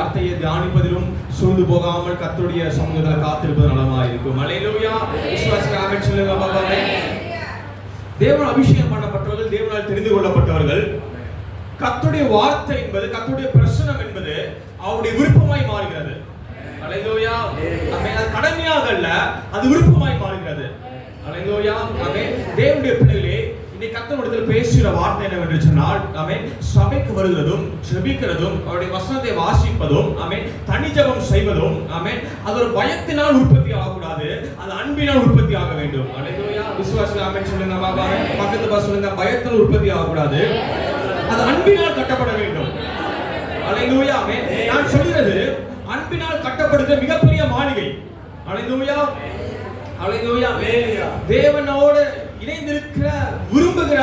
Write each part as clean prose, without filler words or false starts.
வார்த்தையை தியானிப்பதிலும் சூழ்ந்து போகாமல் கர்த்தருடைய சமூகத்தில் காத்திருப்பது நலமாக இருக்கும். அல்லேலூயா. விசுவாசிகள் ஆமென் சொல்லுங்க பாபாவே. தேவன் அபிஷேகம் பண்ணப்பட்டவர்கள், தேவனால் தெரிந்து கொள்ளப்பட்டவர்கள். கர்த்தருடைய வார்த்தை என்பது, கர்த்தருடைய பிரசனம் என்பது அவருடைய விருப்பமாய் மாறுகிறது. அல்லேலூயா. ஆமென். அது கடமையாக அல்ல, அது விருப்பமாய் மாறுகிறது. அல்லேலூயா. ஆமென். தேவனுடைய பிள்ளைகளே, இன்னைக்கு கர்த்தரிடத்தில் பேசுகிற வார்த்தை என்னவென்று சொன்னால், ஆமென், சபைக்கு வருகிறதும் ஜெபிக்கிறதும் அவருடைய வசனத்தை வாசிப்பதும், ஆமென், தனி ஜெபம் செய்வதும், ஆமென், அது ஒரு பயத்தினால் உற்பத்தி ஆகக்கூடாது, அது அன்பினால் உற்பத்தி ஆக வேண்டும். அல்லேலூயா. விசுவாசிகள் ஆமென் சொல்லுங்க பாபா. பக்கத்து பாஸ் சொல்லுங்க, பயத்தால் உற்பத்தி ஆகக்கூடாது, அது அன்பினால் கட்டப்பட வேண்டும். அல்லேலூயா. ஆமென். நான் சொல்கிறது அன்பினால் கட்டப்படுகிற மிகப்பெரிய மாளிகை. அல்லேலூயா. அல்லேலூயா. தேவனோடு இணைந்திருக்கிற விரும்புகிற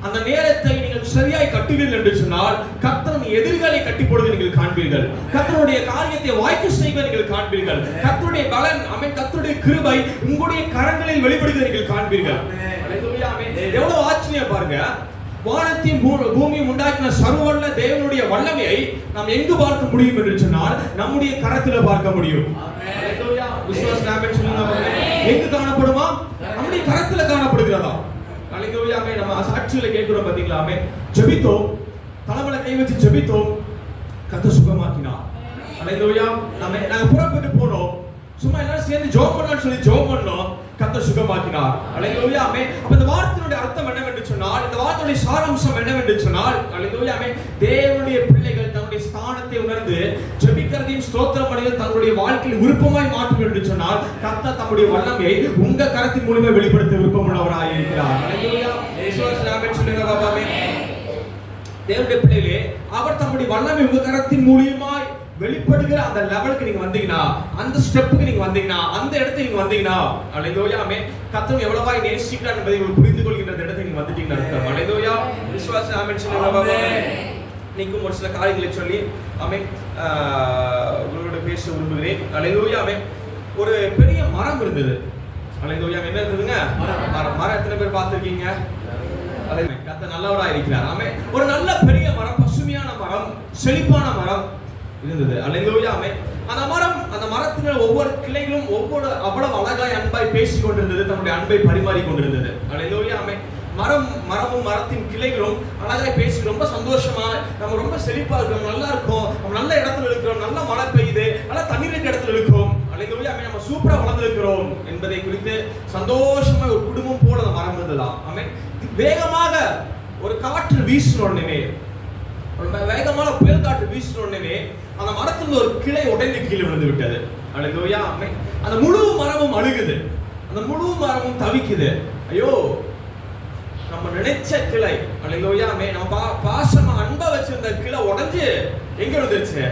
அந்த நேரத்தை நீங்கள் சரியாய் கட்டுவீர்கள் என்று சொன்னால் கர்த்தர் எதிர்களை கட்டி போடுவதை நீங்கள் காண்பீர்கள். கர்த்தருடைய காரியத்தை வாய்க்கு செய்வதை நீங்கள் காண்பீர்கள். கர்த்தருடைய பலன், ஆமென், கர்த்தருடைய கிருபை உங்களுடைய கரங்களில் வெளிப்படுவதை நீங்கள் காண்பீர்கள். அல்லேலூயா. ஆமென். எவ்வளவு ஆச்சரியம் பாருங்க. வானத்தையும் பூமியும் உண்டாக்கின சர்வவல்ல தேவனுடைய வல்லமையை நாம் எங்கு பார்க்க முடியும் என்று சொன்னால் நம்முடைய கரத்தில் பார்க்க முடியும். அல்லேலூயா. விசுவாசிகள் ஆமென் சொல்லுங்க. எங்கு காணப்படுமா? நம்முடைய கரத்துல காணப்படுகிறதா? அல்லேலூயா. நம்ம சாட்சியில கேட்கிறோம் பாத்தீங்களா? ஜெபித்தோம், தலைமையில கை வச்சு ஜெபித்தோம், கர்த்தர் சுகமாக்கினார். அல்லேலூயா. நாங்க புறப்பட்டு போனோம், சும்மா எல்லாரும் சேர்ந்து ஜெபம் பண்ணலாம்னு சொல்லி ஜெபம் பண்ணோம், கர்த்தர் சுகமாக்கினார். அல்லேலூயா. அப்ப இந்த வார்த்தையுடைய அர்த்தம் என்னவென்று சொன்னால், இந்த வார்த்தையுடைய சாராம்சம் என்னவென்று சொன்னால், அல்லேலூயா, தேவனுடைய பிள்ளைகள் தன்னுடைய ஸ்தானத்தை உணர்ந்து ஜெபிக்கிறதையும் ஸ்தோத்திரம் பண்ணுவதையும் தங்களுடைய வாழ்க்கையில் விருப்பமாய் மாற்றும் என்று சொன்னால் கர்த்தர் தம்முடைய வல்லமையை உங்க கரத்தின் மூலமே வெளிப்படுத்த விருப்பமுள்ளவராய் இருக்கிறார். அல்லேலூயா. விசுவாசிகள் ஆமென் சொல்லுங்க பாபாவே. தேவனுடைய பிள்ளைகளே, அவர் தம்முடைய வல்லமை உங்க கரத்தின் மூலமாய் வெளிப்படுகிற அந்த லெவலுக்கு நீங்க வந்தீங்கன்னா, அந்த ஸ்டெப்புக்கு நீங்க வந்தீங்கன்னா, அந்த இடத்துக்கு நீங்க வந்தீங்கன்னா, அல்லேலூயா, கர்த்தர் எவ்வளவாய் நேசிக்கிறார் என்பதை நீங்கள் புரிந்து கொள்கின்ற இடத்துக்கு நீங்க வந்துட்டீங்கன்னு அர்த்தம். அல்லேலூயா. விசுவாச ஆமென் சொல்லுங்க பாபா. நீக்கும் ஒரு சில காரியங்களை சொல்லி ஆமென் உங்களோட பேச விரும்புகிறேன். அல்லேலூயா. ஒரு பெரிய மரம் இருந்தது. அல்லேலூயா. என்ன இருந்ததுங்க? மரம். எத்தனை பேர் பார்த்திருக்கீங்க? அல்லேலூயா. கர்த்தர் நல்லவராய் இருக்கிறார். ஆமென். ஒரு நல்ல பெரிய மரம், பசுமையான மரம், செழிப்பான மரம் இருந்தது. அல்லேலூயா. அந்த மரத்தின் ஒவ்வொரு கிளைகளும் அவ்வளவு அழகாய் அன்பாய் பேசிக் கொண்டிருந்தது, தன்னுடைய அன்பை பரிமாறி கொண்டிருந்தது. அல்லேலூயா. மரமும் மரத்தின் கிளைகளும் அழகாய் பேசி ரொம்ப சந்தோஷமா, நம்ம ரொம்ப செழிப்பா இருக்கிறோம், நல்லா இருக்கும், நம்ம நல்ல இடத்துல இருக்கிறோம், நல்ல மழை பெய்யுது, நல்ல தண்ணீர் இருக்க இடத்துல இருக்கிறோம், அல்லேலூயா, நம்ம சூப்பரா வளர்ந்திருக்கிறோம் என்பதை குறித்து சந்தோஷமா ஒரு குடும்பம் போல அந்த மரம் இருந்ததாம். ஆமென். வேகமாக ஒரு காற்று வீசின உடனே, வேகமான புயல் காற்று வீசின உடனே அந்த மரத்தில் ஒரு கிளை உடைந்து கீழே விழுந்து விட்டது. அல்லேலூயா. அந்த முழு மரமும் அழுகுது, அந்த முழு மரமும் தவிக்குது. ஐயோ, நம்ம நினைச்ச கிளை, அல்லேலூயா, நம்ம பாசமா அன்பா வச்சிருந்த கிளை உடைஞ்சு எங்க விழுந்துருச்சு?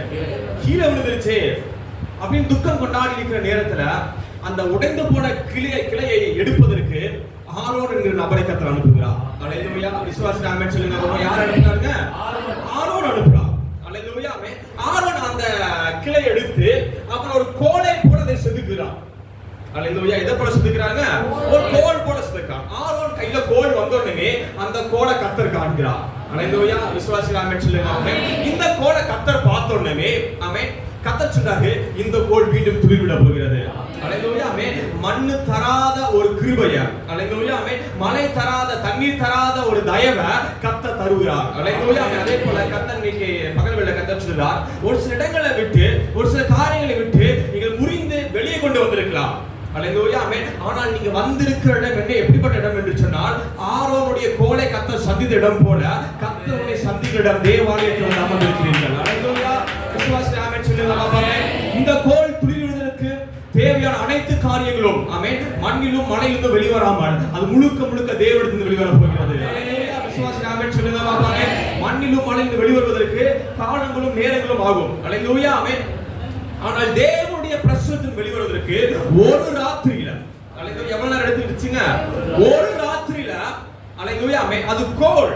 கீழே விழுந்துருச்சு அப்படின்னு துக்கம் கொண்டாடி இருக்கிற நேரத்துல அந்த உடைந்து போன கிளையை எடுப்பதற்கு ஆரோன் என்கிற நபரை கர்த்தர் அனுப்புகிறார். அல்லேலூயா. விசுவாசிகள் ஆமென் சொல்லுங்க. யார் அனுப்புறாங்க? ஆரோன் அனுப்புறார். அல்லேலூயா. ஆரோன் அந்த கிளை எடுத்து அப்புறம் ஒரு கோலை போல அதை செதுக்குறான். அல்லேலூயா. எதை போல செதுக்குறாங்க? ஒரு கோல் போல செதுக்குறான். ஆரோன் கையில கோல் வந்த உடனே அந்த கோலை கர்த்தர் காண்கிறார். அல்லேலூயா. விசுவாசிகள் ஆமென் சொல்லுங்க. இந்த கோலை கர்த்தர் பார்த்த உடனே ஆமென் கர்த்தர் சொன்னாரு, இந்த கோல் மீண்டும் துளிர்விட போகிறது. அல்லேலூயா. மண்ணு தராத ஒரு கிருபைய, அல்லேலூயா, மழை தராத, தண்ணீர் தராத ஒரு தயவை கர்த்தர் தருகிறார். அல்லேலூயா. அதே போல கர்த்தர் இன்னைக்கு பகல் வேளை கர்த்தர் சொல்றார், ஒரு சில இடங்களை விட்டு, ஒரு சில காரியங்களை விட்டு நீங்கள் முறிந்து வெளியே கொண்டு வந்திருக்கலாம். அல்லேலூயா. ஆனால் நீங்க வந்திருக்கிற இடம் என்ன, எப்படிப்பட்ட இடம் என்று சொன்னால், ஆரோனுடைய கோலை கர்த்தர் சந்தித்த இடம் போல கர்த்தருடைய சந்தித்த இடம் தேவாலயத்தில் வந்து அமர்ந்திருக்கிறீர்கள். அல்லேலூயா. விசுவாசிகள் ஆமென் சொல்லுங்க பாபா. இந்த கோல் துளிர்விடுவதற்கு தேவையான அனைத்து காரியங்களும் ஆமென் மண்ணிலும் மலையிலும் வெளிவராமல் அது முழுக்க தேவனிடத்திலிருந்து வெளிவர போகிறது. அல்லேலூயா. விசுவாசிகள் ஆமென் சொல்லுங்க பாபா. மண்ணிலும் மலையிலும் வெளிவருவதற்கு காலங்களும் நேரங்களும் ஆகும். அல்லேலூயா. ஆனால் தேவனுடைய பிரசன்னத்தின் வெளிவருவதற்கு ஒரு ராத்திரியில, அல்லேலூயா, எவ்வளவு நேரம் எடுத்துக்கிச்சுங்க? ஒரு ராத்திரியில, அல்லேலூயா, அது கோல்,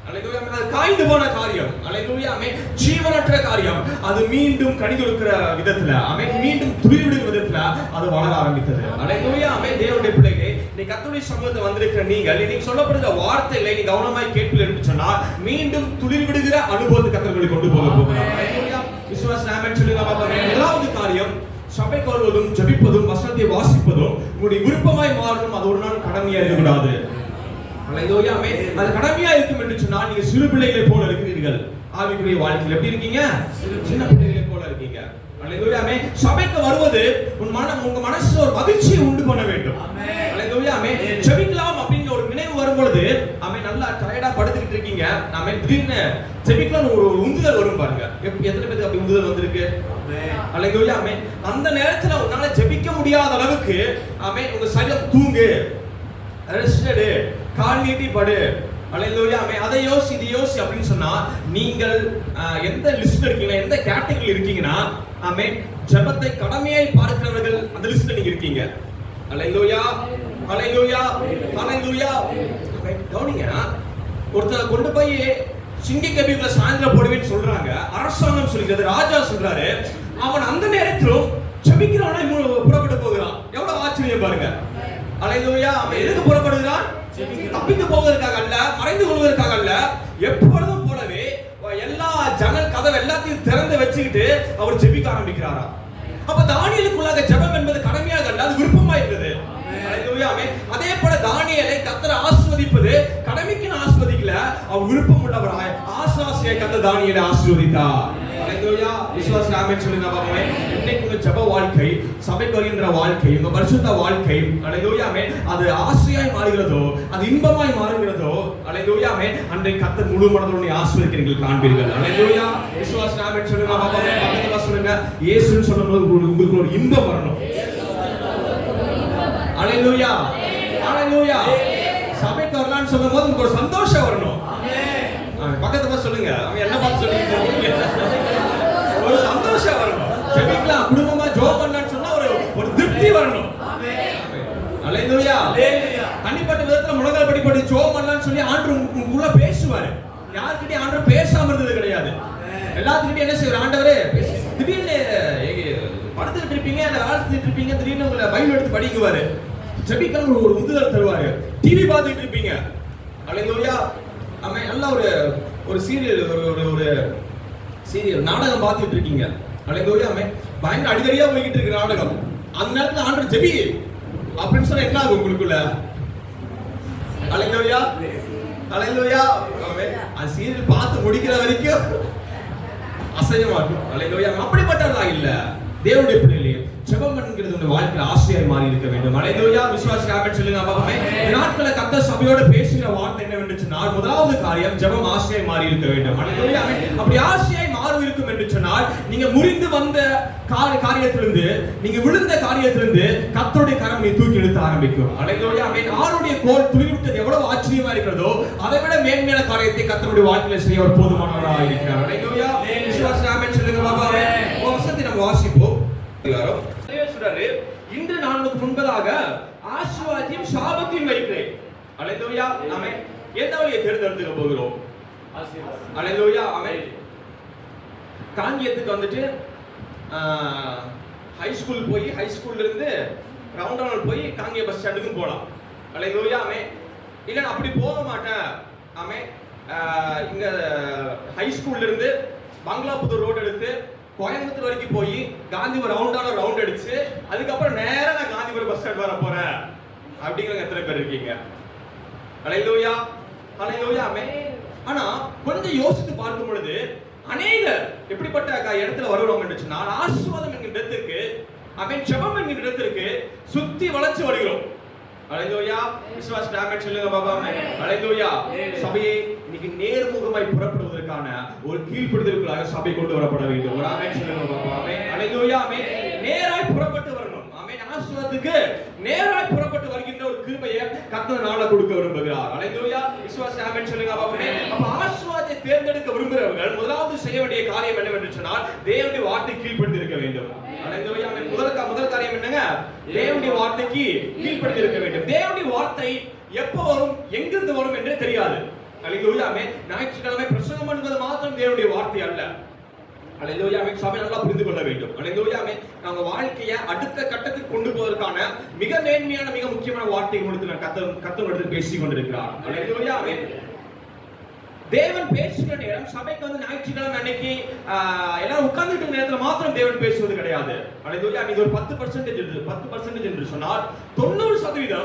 அல்லேலூயா, அது காய்ந்து போன காரியம், அல்லேலூயா, ஜீவனற்ற காரியம், அது மீண்டும் கனி கொடுக்கிற விதத்துல, மீண்டும் துளிர்விடுகிற விதத்துல அது வளர ஆரம்பித்தது. அல்லேலூயா. தேவனுடைய பிள்ளைகளே, நீ கர்த்தருடைய சமூகத்தில் வந்திருக்கிற நீங்கள் இன்னைக்கு சொல்லப்படுகிற வார்த்தைகளை நீ கவனமாய் கேட்பீர்கள் என்று சொன்னால் மீண்டும் துளிர்விடுகிற அனுபவத்தை கர்த்தர் கொண்டு போக போகிறார். அல்லேலூயா. விசுவாசம் ஆமென் சொல்லுங்க பாப்போமே. முதலாவது காரியம் சபைக்கு வருவதும் ஜெபிப்பதும் வசனத்தை வாசிப்பதும் உங்களுடைய விருப்பமாய் மாறணும். அது ஒரு நாள் கடமையா இருக்கக்கூடாது. அல்லேலூயா ஆமென். அது கடமையா இருக்கும் என்று சொன்னால் நீங்க சிறு பிள்ளைகளை போல இருக்கிறீர்கள். ஆவிக்குரிய வாழ்க்கையில் எப்படி இருக்கீங்க? சின்ன பிள்ளைகளை போல இருக்கீங்க. அல்லேலூயா ஆமென். சபைக்கு வருவது உங்க மனசுல ஒரு மகிழ்ச்சியை உண்டு பண்ண வேண்டும். அல்லேலூயா ஆமென். ஜெபிக்கலாம் அப்படிங்கிற ஒரு நினைவு வரும்பொழுது ஆமென் நல்லா டயர்டா படுத்துக்கிட்டு இருக்கீங்க. ஆமென் திடீர்னு ஜெபிக்கலாம் ஒரு உந்துதல் வரும் பாருங்க. எத்தனை பேருக்கு அப்படி உந்துதல் வந்திருக்கு? அல்லேலூயா ஆமென். அந்த நேரத்துல உன்னால ஜெபிக்க முடியாத அளவுக்கு ஆமென் உங்க சரீரம் தூங்கு, ரெஸ்டடு, கால் நீட்டி படு. அல்லேலூயா ஆமென். அதை யோசி இது யோசி அப்படின்னு சொன்னா நீங்கள் எந்த லிஸ்ட்ல இருக்கீங்க, எந்த கேட்டகரியில் இருக்கீங்கன்னா ஆமென் ஜெபத்தை கடமையாய் பார்க்கிறவர்கள் அந்த லிஸ்ட்ல நீங்க இருக்கீங்க. அல்லேலூயா அல்லேலூயா அல்லேலூயா. கவனிங்க, ஒருத்தரை கொண்டு போய் சிங்க கபிக்குள்ள சாயந்திரம் போடுவேன்னு சொல்றாங்க. அரசாங்கம் சொல்கிறது, ராஜா சொல்றாரு. அவன் அந்த நேரத்திலும் ஜெபிக்கிறவனை புறப்பட்டு போகிறான். எவ்வளவு ஆச்சரியம் பாருங்க. அல்லேலூயா. அவன் எதுக்கு புறப்படுகிறான்? தப்பித்து போவதற்காக அல்ல, மறைந்து கொள்வதற்காக அல்ல. எப்பொழுதும் போலவே எல்லா ஜன்னல் கதவு எல்லாத்தையும் திறந்து வச்சுக்கிட்டு அவர் ஜெபிக்க ஆரம்பிக்கிறாரா. அப்ப தானியேலுக்குள்ளாக ஜெபம் என்பது கடமையாக அல்ல, அது விருப்பமா இருந்தது. அல்லேலூயா ஆமென். அதே போல தானியேலை கர்த்தர் ஆசீர்வதிப்பது கடமைக்கு ஆசீர்வதிக்கல, அவர் விருப்பம் உள்ளவராய் ஆசாசியை கர்த்தர் தானியேலை ஆசீர்வதித்தார். அல்லேலூயா. விசுவாசம் ஆமென் சொல்லுங்க பாப்போமே. இன்னைக்கு உங்க ஜெப வாழ்க்கை, சபைக்கு வருகின்ற வாழ்க்கை, உங்க பரிசுத்த வாழ்க்கை அல்லேலூயா ஆமென் அது ஆசையாய் மாறுகிறதோ, அது இன்பமாய் மாறுகிறதோ அல்லேலூயா ஆமென் அன்றைக்கு கர்த்தர் முழு மனதோடு ஆசீர்வதிக்கிறீர்கள் காண்பீர்கள். அல்லேலூயா. விசுவாசம் ஆமென் சொல்லுங்க பாப்போமே. பக்கத்துல சொல்லுங்க, இயேசுன்னு சொல்லும்போது உங்களுக்கு ஒரு இன்பம் வரணும். அல்லேலூயா அல்லேலூயா. சபைக்கு வரலாம்னு சொல்லும்போது உங்களுக்கு ஒரு சந்தோஷம் வரணும். பக்கத்துல சொல்லுங்க, அவன் என்ன பார்த்து சொல்லிட்டு ஒரு சந்தோஷம் வரணும். ஜெபிக்கலாம், குடும்பமா ஜெபம் பண்ணலாம்னு சொன்னா ஒரு திருப்தி வரணும். அல்லேலூயா. தனிப்பட்ட விதத்துல முழங்கால் படிப்படி ஜெபம் பண்ணலாம்னு சொல்லி ஆண்டவர் உங்களுக்குள்ள பேசுவாரு. யார்கிட்டயும் ஆண்டவர் பேசாம இருந்தது கிடையாது. எல்லாத்துக்கிட்டையும் என்ன செய்வார் ஆண்டவரே? திடீர்னு படுத்துட்டு இருப்பீங்க, வாழ்த்துட்டு இருப்பீங்க, திடீர்னு உங்களை பைபிள் எடுத்து படிக்குவாரு. ஜெபிக்கலாம் ஒரு உந்துதல் தருவாரு. டிவி பார்த்துட்டு இருப்பீங்க. அல்லேலூயா. ஆமென். நல்ல ஒரு சீரியல் ஒரு சீரியல் நாடகம் பார்த்துட்டு இருக்கீங்க. அல்லேலூயா ஆமென். பயங்கர அடிக்கடியா போய்கிட்டு இருக்கு நாடகம். அந்த நேரத்துல ஆண்டவர் ஜெபி அப்படின்னு சொன்னா என்ன ஆகும் உங்களுக்குள்ள? அல்லேலூயா அல்லேலூயா ஆமென். அந்த சீரியல் பார்த்து முடிக்கிற வரைக்கும் அசையமா இருக்கும். அல்லேலூயா. அப்படிப்பட்டதா இல்ல. தேவனுடைய பிள்ளைகளே, ஜெபம் என்கிறது உங்க வாழ்க்கையில ஆசையாய் மாறி இருக்க வேண்டும். அல்லேலூயா. விசுவாசி ஆமென் சொல்லுங்க பாப்போமே. நாட்கள கர்த்தர் சபையோட பேசுகிற வார்த்தை என்னவென்று சொன்னால், முதலாவது காரியம் ஜெபம் ஆசையாய் மாறி இருக்க வேண்டும். அல்லேலூயா ஆமென். அப்படி ஆசையாய் மாறி இருக்கும் என்று சொன்னால், நீங்க முறிந்து வந்த காரியத்திலிருந்து, நீங்க விழுந்த காரியத்திலிருந்து கர்த்தருடைய கரம் நீ தூக்கி எடுத்து ஆரம்பிக்கும். அல்லேலூயா ஆமென். ஆருடைய கோல் துளிவிட்டது எவ்வளவு ஆச்சரியமா இருக்கிறதோ, அதை விட மேன்மையான காரியத்தை கர்த்தருடைய வாழ்க்கையில செய்ய அவர் போதுமானவராக இருக்கிறார். அல்லேலூயா. விசுவாசி ஆமென் சொல்லுங்க பாப்போமே. வசனத்தை நம்ம வாசிப்போம். இன்று நான் உனக்கு முன்பதாக ஆசீர்வாதத்தையும் சாபத்தையும் வைக்கிறேன். அல்லேலூயா ஆமென். எந்த வழியை தேர்ந்தெடுத்துக்க போகிறோம்? அல்லேலூயா ஆமென். காங்கியத்துக்கு வந்துட்டு ஹை ஸ்கூல் போய் ஹை ஸ்கூல்ல இருந்து ரவுண்டானல் போய் காங்கிய பஸ் ஸ்டாண்டுக்கு போலாம். அல்லேலூயா ஆமென். இல்ல அப்படி போக மாட்டேன் ஆமென். இங்க ஹை ஸ்கூல்ல இருந்து பங்களாபுத்தூர் ரோடு எடுத்து கோயம்புத்தூர் வரைக்கும் போய் காந்திபுரம் ரவுண்ட் அடிச்சு அதுக்கப்புறம் நேரா நான் காந்திபுரம் பஸ் ஸ்டாண்ட் வர போறேன் அப்படிங்கிற எத்தனை பேர் இருக்கீங்க? அல்லேலூயா அல்லேலூயா ஆமென். ஆனா கொஞ்சம் யோசித்து பார்க்கும் பொழுது அநேகர் எப்படிப்பட்ட இடத்துல வருவாங்க என்று சொன்னால், ஆசீர்வாதம் என்கிற இடத்திற்கு ஆமென், ஜெபம் என்கிற இடத்திற்கு சுத்தி வளைச்சு வருகிறோம். அல்லேலூயா. விசுவாசி ஆமென் சொல்லுங்க பாபா. அல்லேலூயா. சபையை இன்னைக்கு நேர்முகமாய் புறப்படுவதற்கான ஒரு கீழ்ப்படிதலுக்குள்ளாக சபை கொண்டு வரப்பட வேண்டும். ஒரு ஆமென் சொல்லுங்க பாபா. ஆமென். அல்லேலூயா ஆமென். நேராய் புறப்பட்டு வரணும். ஆமென். ஆசீர்வாதத்துக்கு நேராய் புறப்பட்டு வருகின்ற ஒரு கிருபையை கர்த்தர் நாள கொடுக்க விரும்புகிறார். அல்லேலூயா. விசுவாசி ஆமென் சொல்லுங்க பாபா. அப்ப ஆசீர்வாதத்தை தேர்ந்தெடுக்க விரும்புகிறவர்கள் முதலாவது செய்ய வேண்டிய காரியம் என்னவென்று சொன்னால், தேவனுடைய வார்த்தை கீழ்ப்படிந்து இருக்க வேண்டும். அல்லேலூயா. முதல் காரியம் என்னங்க? தேவனுடைய வார்த்தைக்கு கீழ்ப்படிந்து இருக்க வேண்டும். தேவனுடைய வார்த்தை எப்ப வரும், எங்கிருந்து வரும் என்று தெரியாது. அல்லேலூயா ஆமென். ஞாயிற்றுக்கிழமை பிரசங்கம் பண்ணுவது மாத்திரம் தேவனுடைய வார்த்தை அல்ல. அல்லேலூயா ஆமென். சபை நல்லா புரிந்து கொள்ள வேண்டும். அல்லேலூயா ஆமென். நம்ம வாழ்க்கையை அடுத்த கட்டத்துக்கு கொண்டு போவதற்கான மிக மேன்மையான மிக முக்கியமான வார்த்தையை கொடுத்து நான் கர்த்தர் எடுத்து பேசிக் கொண்டிருக்கிறார். அல்லேலூயா ஆமென். தேவன் பேசுகிற நேரம் சபைக்கு வந்து ஞாயிற்றுக்கிழமை அன்னைக்கு எல்லாரும் உட்கார்ந்துட்டு நேரத்துல மாத்திரம் தேவன் பேசுவது கிடையாது. அல்லேலூயா. இது ஒரு 10% என்று சொன்னால் 90%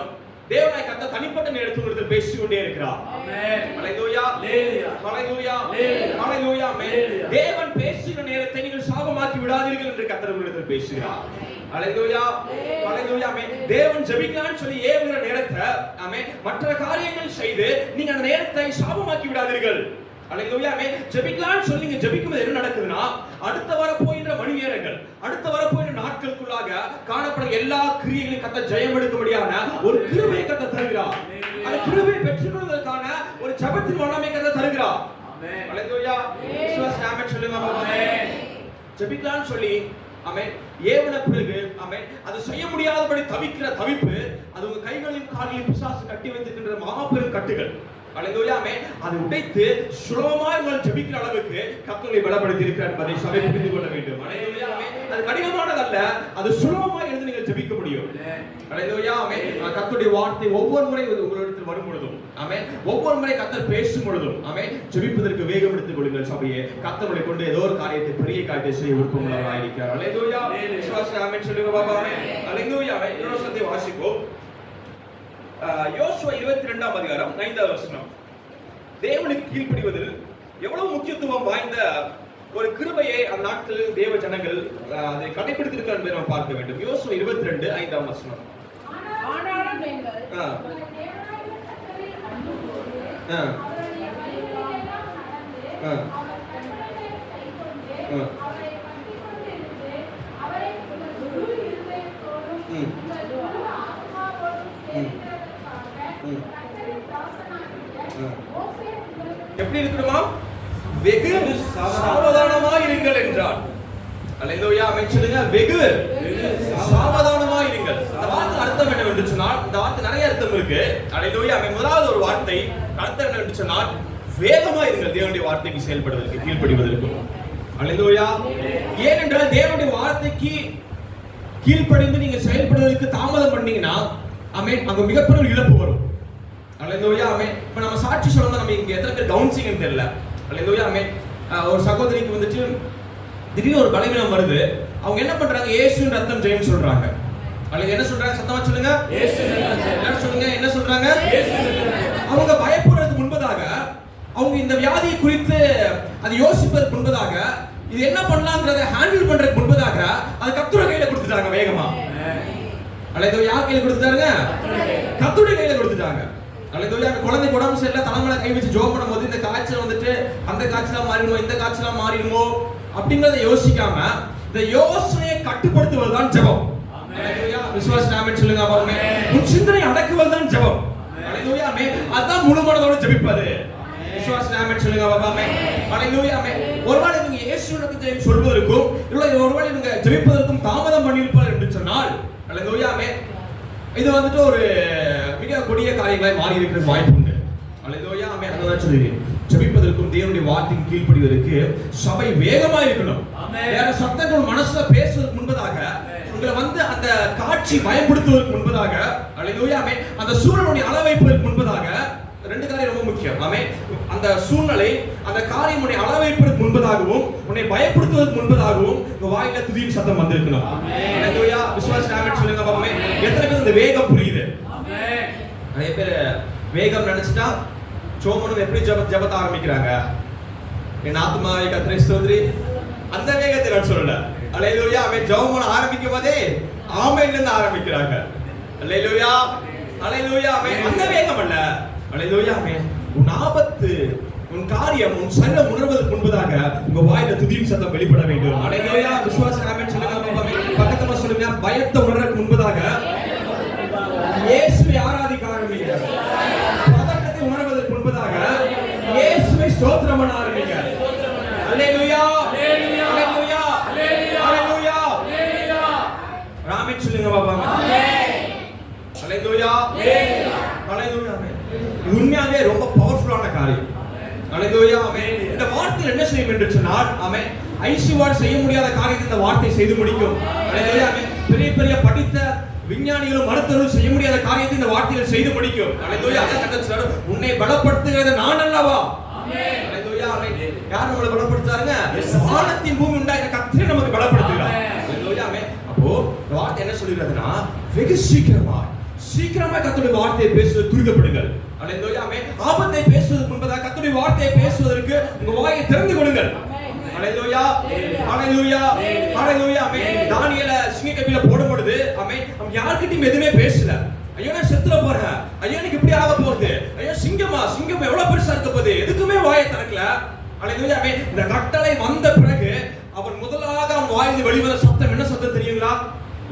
தேவனாய் கர்த்தர் தனிப்பட்ட நேரத்தில் பேசிக் கொண்டே இருக்கிறார். ஆமென். அல்லேலூயா. அல்லேலூயா. அல்லேலூயா. தேவன் பேசுகிற நேரத்தை நீங்கள் சாபமாக்கி விடாதீர்கள் என்று கர்த்தர் உங்களிடத்தில் பேசுகிறார். அல்லேலூயா. அல்லேலூயா. தேவன் ஜெபிக்கலாம்னு சொல்லி ஏவுகிற நேரத்தை ஆமென் மற்ற காரியங்கள் செய்து நீங்க அந்த நேரத்தை சாபமாக்கி விடாதீர்கள். அல்லேலூயா. ஜெபிக்கலாம்னு சொல்லி நீங்க ஜெபிக்கும்போது என்ன நடக்குதுன்னா அடுத்த வர போகின்ற மணி நேரங்கள் அடுத்த வர போகின்ற நாட்களுக்குள்ளாக காணப்படும் எல்லா கிரியைகளையும் கர்த்தர் ஜெயம் எடுக்கும்படியான ஒரு கிருபையை கர்த்தர் தருகிறார். அந்த கிருபையை பெற்றுக்கொள்வதற்கான ஒரு ஜெபத்தின் வல்லமையை கர்த்தர் தருகிறார். ஆமென். அல்லேலூயா. விசுவாசி ஆமென் சொல்லுங்க. ஆமென். ஜெபிக்கலாம்னு சொல்லி ஆமென் ஏவன பிறகு ஆமென் அது செய்ய முடியாதபடி தவிக்கிற தவிப்பு அது உங்க கைகளையும் கால்களையும் பிசாசு கட்டி வைத்திருக்கின்ற மாபெரும் கட்டுகள். அல்லேலூயா. அதை உடைத்து சுலபமாய் உங்கள் ஜெபிக்கிற அளவுக்கு கர்த்தரை பலப்படுத்தி இருக்கிறார் என்பதை சபை புரிந்து கொள்ள வேண்டும். அல்லேலூயா. அது கடினமானதல்ல, அது சுலபமாய் எழுந்து நீங்கள் ஜெபிக்க முடியும். அல்லேலூயா. கர்த்தருடைய வார்த்தை ஒவ்வொரு முறை உங்களிடத்தில் வரும் பொழுதும் ஆமென் ஒவ்வொரு முறை கர்த்தர் பேசும் பொழுதும் ஆமென் ஜெபிப்பதற்கு வேகம் எடுத்துக் கொள்ளுங்கள். சபையே கர்த்தரை கொண்டு ஏதோ ஒரு காரியத்தை பெரிய காரியத்தை செய்ய விருப்பமுள்ளவராய் இருக்கிறார். அல்லேலூயா. விசுவாசி ஆமென் சொல்லுங்க பாபா. ஆமென். அல்லேலூயா. இன்னொரு சத்தை வாசிப்போம். யோசுவா 22ஆம் அதிகாரம் 5ஆவது வசனம். தேவனுக்கு கீழ்ப்படிவதில் எவ்வளவு முக்கியத்துவம் வாய்ந்த ஒரு கிருபையை அந்த நாட்களில் தேவ ஜனங்கள் அதை கடைபிடித்திருக்கிறார் என்பதை நாம் பார்க்க வேண்டும். யோசுவா 22 5ஆம் வசனம். ஆனாலும் நீங்கள் உங்கள் தேவனாகிய கர்த்தரில் அன்புகூர்ந்து அவருடைய வழிகளிலெல்லாம் நடந்து அவர் கட்டளைகளை கைக்கொண்டு அவரை பற்றிக்கொண்டிருந்து அவரை உங்கள் முழு இருதயத்தோடும் உங்கள் முழு ஆத்மாவோடும் சேவிக்கிறதற்காக கர்த்தரின் தாசனாகிய மோசே எப்படி இருக்கணுமா? வெகு சாவதானமாய் இருங்கள் என்றார். அல்லேலூயா. சொல்லுங்க, வெகு சாவதானமாய் இருங்கள். இந்த வார்த்தை அர்த்தம் என்னவென்று சொன்னால் இந்த வார்த்தை நிறைய அர்த்தம் இருக்கு. அல்லேலூயா. முதலாவது ஒரு வார்த்தை அர்த்தம் என்னவென்று சொன்னால் வேகமாய் இருங்கள் தேவனுடைய வார்த்தைக்கு செயல்படுவதற்கு கீழ்ப்படிவதற்கு. அல்லேலூயா. ஏனென்றால் தேவனுடைய வார்த்தைக்கு கீழ்ப்படிந்து நீங்க செயல்படுவதற்கு தாமதம் பண்ணீங்கன்னா ஆமென் அங்க மிகப்பெரிய ஒரு இழப்பு வரும். அல்லேலூயா. ஆமென். இப்ப நம்ம சாட்சி சொல்லணும், நம்ம இங்க எத்தனை பேர் கவுன்சிலிங் தெரியல. அல்லேலூயா. ஆமென். ஒரு சகோதரிக்கு வந்துட்டு திடீர்னு ஒரு பலவீனம் வருது. அவங்க என்ன பண்றாங்க? இயேசுவின் ரத்தம் ஜெயம் சொல்றாங்க. அல்லது என்ன சொல்றாங்க? சத்தமா சொல்லுங்க. இயேசுவின் ரத்தம் ஜெயம். என்ன சொல்லுங்க? என்ன சொல்றாங்க? இயேசுவின் ரத்தம். அவங்க பயப்படுறதுக்கு முன்பதாக அவங்க இந்த வியாதியை குறித்து அது யோசிப்பதற்கு முன்பதாக இது என்ன பண்ணலாம்ங்கறதை ஹேண்டில் பண்றதுக்கு முன்பதாக அது கர்த்தருடைய கையில கொடுத்துட்டாங்க வேகமா. அல்லது யார் கையில கொடுத்துட்டாங்க? கர்த்தருடைய கையில கொடுத்துட்டாங்க. அல்லேலூயா. குழந்தை உடம்பு சரியில்லை, தலைமையில கை வச்சு ஜெபம் பண்ணும்போது இந்த காய்ச்சல் வந்துட்டு அந்த காய்ச்சலா மாறிடுமோ இந்த காய்ச்சலா மாறிடுமோ அப்படிங்கறத யோசிக்காம இந்த யோசனையை கட்டுப்படுத்துவதுதான் ஜெபம். அல்லேலூயா. விசுவாசி ஆமென் சொல்லுங்க. ஆமென். உன் சிந்தனை அடக்குவதுதான் ஜெபம். அல்லேலூயா. அதான் முழு மனதோட ஜெபிப்பது. விசுவாசி ஆமென் சொல்லுங்க. ஆமென். அல்லேலூயா. ஒருவேளை நீங்க இயேசுவின் ரத்தத்தை ஜெயம் சொல்வதற்கும் இல்ல ஒருவேளை நீங்க ஜெபிப்பதற்கும் தாமதம் பண்ணியிருப்பார் என்று சொன்னால் அல்லேலூயா. இது வந்துட்டு ஒரு மிக கொடிய காரியங்களாய் மாறி இருக்கிற வாய்ப்பு உண்டு. அல்லேலூயா. ஆமென். அதான் சொல்றேன். ஜெபிப்பதற்கும் தேவனுடைய வார்த்தைக்கு கீழ்ப்படிவதற்கு சபை வேகமா இருக்கணும். வேற சத்தங்கள் மனசுல பேசுவதற்கு முன்பதாக உங்களை வந்து அந்த காட்சி பயப்படுத்துவதற்கு முன்பதாக அல்லேலூயா. ஆமென் அந்த சூழ்நிலை அளவைப்பதற்கு முன்பதாக ரெண்டு காரியம் ரொம்ப முக்கியம். ஆமென். அந்த சூழ்நிலை அந்த காரியம் உன்னை அளவைப்பதற்கு முன்பதாகவும் உன்னை பயப்படுத்துவதற்கு முன்பதாகவும் உங்க வாயில துதியின் சத்தம் வந்திருக்கணும். அல்லேலூயா. விசுவாசி ஆமென் சொல்லுங்க. ஆமென். எத்தனை பேர் இந்த வேகம் புரியுது? ஆமென். நிறைய பேர் வேகம் நினைச்சிட்டா சோமனும் எப்படி ஜெபத்தை ஆரம்பிக்கிறாங்க? என் ஆத்மாவை கர்த்தரை ஸ்தோத்திரி. அந்த வேகத்தை நான் சொல்லல. அல்லேலூயா. அவன் ஜெபம் ஆரம்பிக்கும் போதே ஆமென்ல இருந்து ஆரம்பிக்கிறாங்க. அல்லேலூயா. அல்லேலூயா. அந்த வேகம் அல்ல. அல்லேலூயா. உன் ஆபத்து உன் காரியம் உன் சரீரம் உணர்வதற்கு முன்பதாக உங்க வாயில துதியின் சத்தம் வெளிப்பட வேண்டும். அல்லேலூயா. விசுவாசி ஆமென் சொல்லுங்க. பக்கத்துல சொல்லுங்க. பயத்தை உணர்றதுக்கு முன்பதாக இயேசுவை ஆராதிக்க ஆரம்பிங்க. பதட்டத்தை உணர்வதற்கு முன்பதாக இயேசுவை ஸ்தோத்திரம் பண்ண ஆரம்பிங்க. அல்லேலூயா. அல்லேலூயா. அல்லேலூயா. ஆமென் சொல்லுங்க பாபா. ஆமென். அல்லேலூயா. அல்லேலூயா. உண்மையாவே ரொம்ப பவர்ஃபுல்லான காரியம். அல்லேலூயா. ஆமென். இந்த வார்த்தை என்ன செய்யும் என்று சொன்னால் ஆமென் ஐசிவார் செய்ய முடியாத காரியத்தை இந்த வார்த்தை செய்து முடிக்கும். அல்லேலூயா. ஆமென். பெரிய பெரிய படித்த விஞ்ஞானிகளும் மருத்துவர்களும் செய்ய முடியாத காரியத்தை இந்த வார்த்தையில் செய்து முடிக்கும். அல்லேலூயா. அதான் கர்த்தர் சொல்றார், உன்னை பலப்படுத்துகிறது நான் அல்லவா. ஹalleluya ஆமென். யார் நம்மளை பலப்படுத்துறாங்க? வானத்தின் பூமி உண்டாக்கின கர்த்தர் நமக்கு பலப்படுத்துகிறார். ஹalleluya ஆமென். அப்போ வார்த்தை என்ன சொல்லுகிறதுனா வெகு சீக்கிரமா கர்த்தருடைய வார்த்தையை பேசுவது துரிதப்படுங்கள். ஹalleluya ஆமென். ஆபத்தை பேசுவதற்கு முன்பதாக கர்த்தருடைய வார்த்தையை பேசுவதற்கு உங்க வாயை திறந்து கொடுங்கள். ஹalleluya ஹalleluya ஹalleluya ஆமென். தானியேல சிங்கக்கபில போடும் பொழுது ஆமென் அவன் யார்கிட்டயும் எதுமே பேசல. ஐயோ நான் செத்துற போறேன், ஐயோ எனக்கு இப்படி ஆக போகுது, ஐயோ சிங்கம் எவ்வளவு பெருசா இருக்க போகுது, எதுக்குமே வாயை திறக்கல. ஹalleluya ஆமென். இந்த கட்டளை வந்த பிறகு அவன் முதலாக அவன் வாயிலிருந்து வெளிவந்த சத்தம் என்ன சத்தம் தெரியுங்களா?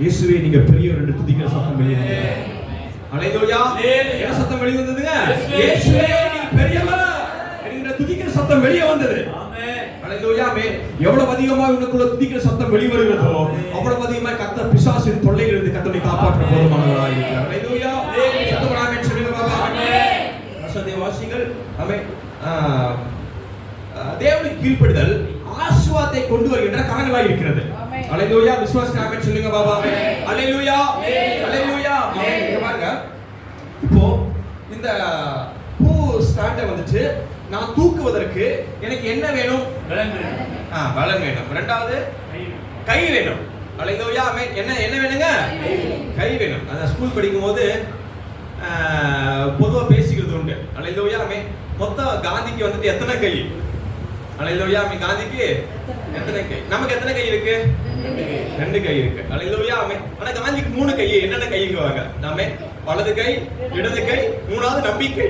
இயேசுவே நீங்க பெரியவர் என்று துதிக்கிற சத்தம் வெளியே வந்தது. ஹalleluya என்ன சத்தம் வெளியே வந்ததுங்க? இயேசுவே நீங்க பெரியவர் என்கிற துதிக்கிற சத்தம் வெளியே வந்தது. ஹalleluya ஆமென். எவ்வளவு அதிகமாக உனக்குள்ள துதிக்கிற சத்தம் வெளியே வருகிறதோ அவ்வளவு அதிகமாக கர்த்தர் பிசாசின் தொல்லையிலிருந்து கர்த்தரை காப்பாற்ற போதுமானவராக இருக்கிறார். ஹalleluya சத்தம் ஆமென் சொல்லுங்க பாபா. ஆமென். வசனத்தை வாசிங்கள். ஆமென். தேவனுக்கு கீழ்ப்படிதல் ஆசீர்வாதத்தை கொண்டு வருகின்ற கரங்களாய் இருக்கிறது. ஹalleluya விசுவாசம் ஆமென் சொல்லுங்க பாபா. ஆமென். ஹalleluya ஹalleluya ஆமென். இங்க பாருங்க. இப்போ இந்த பூ ஸ்டாண்டை வந்துட்டு நான் தூக்குவதற்கு எனக்கு என்ன வேணும்? பலன் வேணும். இரண்டாவது கை வேணும். ஹalleluya ஆமென். என்ன வேணுங்க? கை வேணும். அத ஸ்கூல் படிக்கும்போது பொதுவா பேசிக்கிறது உண்டு. ஹalleluya ஆமென். மொத்தம் காந்திக்கு வந்துட்டு எத்தனை கை? ஹalleluya ஆமென். காந்திக்கு எத்தனை கை? நமக்கு எத்தனை கை இருக்கு? 2 கை இருக்கு. ஹalleluya ஆமென். ஆனா காந்திக்கு 3 கை. என்னென்ன கைங்குவாங்க? நாமே வலது கை, இடது கை, மூணாவது நம்பிக்கை.